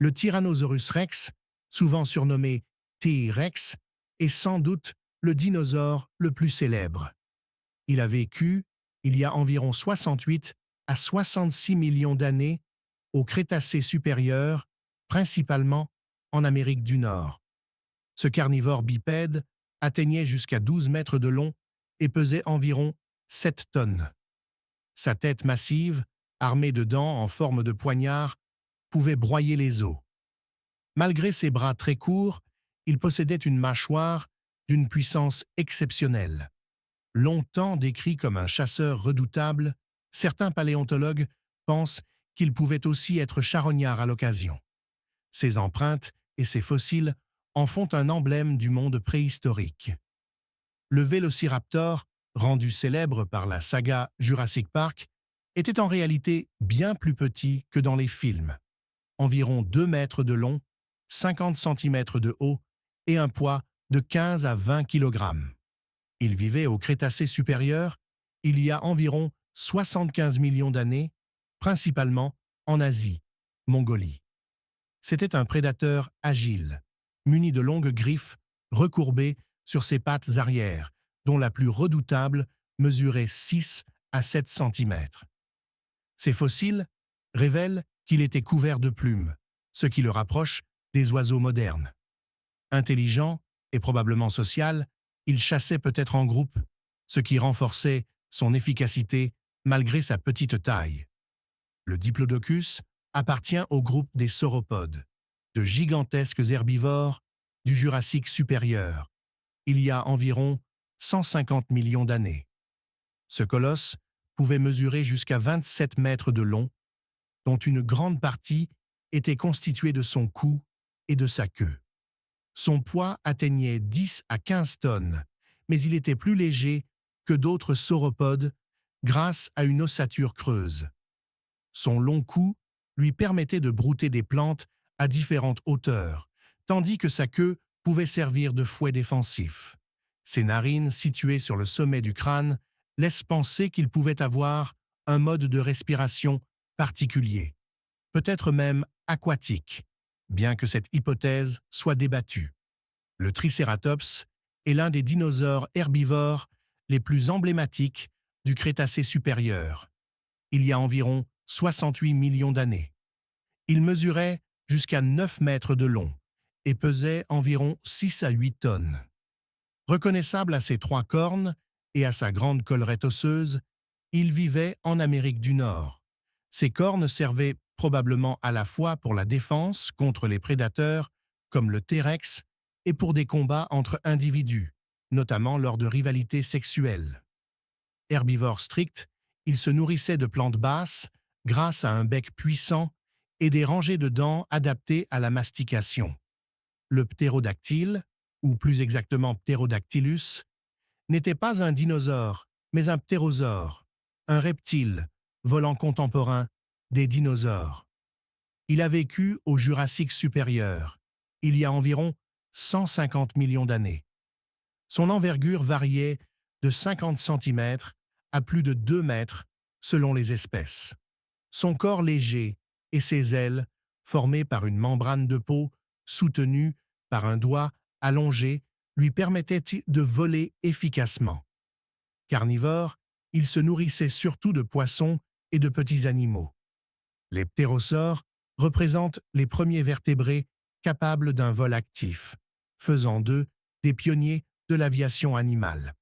Le Tyrannosaurus rex, souvent surnommé T-Rex, est sans doute le dinosaure le plus célèbre. Il a vécu il y a environ 68 à 66 millions d'années au Crétacé supérieur, principalement en Amérique du Nord. Ce carnivore bipède atteignait jusqu'à 12 mètres de long et pesait environ 7 tonnes. Sa tête massive, armée de dents en forme de poignard, pouvait broyer les os. Malgré ses bras très courts, il possédait une mâchoire d'une puissance exceptionnelle. Longtemps décrit comme un chasseur redoutable, certains paléontologues pensent qu'il pouvait aussi être charognard à l'occasion. Ses empreintes et ses fossiles en font un emblème du monde préhistorique. Le Vélociraptor, rendu célèbre par la saga Jurassic Park, était en réalité bien plus petit que dans les films. Environ 2 mètres de long, 50 centimètres de haut et un poids de 15 à 20 kilogrammes. Il vivait au Crétacé supérieur, il y a environ 75 millions d'années, principalement en Asie, Mongolie. C'était un prédateur agile, muni de longues griffes recourbées sur ses pattes arrière, dont la plus redoutable mesurait 6 à 7 centimètres. Ces fossiles révèlent qu'il était couvert de plumes, ce qui le rapproche des oiseaux modernes. Intelligent et probablement social, il chassait peut-être en groupe, ce qui renforçait son efficacité malgré sa petite taille. Le Diplodocus appartient au groupe des sauropodes, de gigantesques herbivores du Jurassique supérieur, il y a environ 150 millions d'années. Ce colosse pouvait mesurer jusqu'à 27 mètres de long, dont une grande partie était constituée de son cou et de sa queue. Son poids atteignait 10 à 15 tonnes, mais il était plus léger que d'autres sauropodes grâce à une ossature creuse. Son long cou lui permettait de brouter des plantes à différentes hauteurs, tandis que sa queue pouvait servir de fouet défensif. Ses narines, situées sur le sommet du crâne, laissent penser qu'il pouvait avoir un mode de respiration particulier, peut-être même aquatique, bien que cette hypothèse soit débattue. Le Tricératops est l'un des dinosaures herbivores les plus emblématiques du Crétacé supérieur, il y a environ 68 millions d'années. Il mesurait jusqu'à 9 mètres de long et pesait environ 6 à 8 tonnes. Reconnaissable à ses 3 cornes et à sa grande collerette osseuse, il vivait en Amérique du Nord. Ses cornes servaient probablement à la fois pour la défense contre les prédateurs, comme le T-Rex, et pour des combats entre individus, notamment lors de rivalités sexuelles. Herbivore strict, il se nourrissait de plantes basses grâce à un bec puissant et des rangées de dents adaptées à la mastication. Le ptérodactyle, ou plus exactement Pterodactylus, n'était pas un dinosaure, mais un ptérosaure, un reptile, volant contemporain des dinosaures. Il a vécu au Jurassique supérieur, il y a environ 150 millions d'années. Son envergure variait de 50 cm à plus de 2 mètres selon les espèces. Son corps léger et ses ailes, formées par une membrane de peau soutenue par un doigt allongé, lui permettaient de voler efficacement. Carnivore, il se nourrissait surtout de poissons et de petits animaux. Les ptérosaures représentent les premiers vertébrés capables d'un vol actif, faisant d'eux des pionniers de l'aviation animale.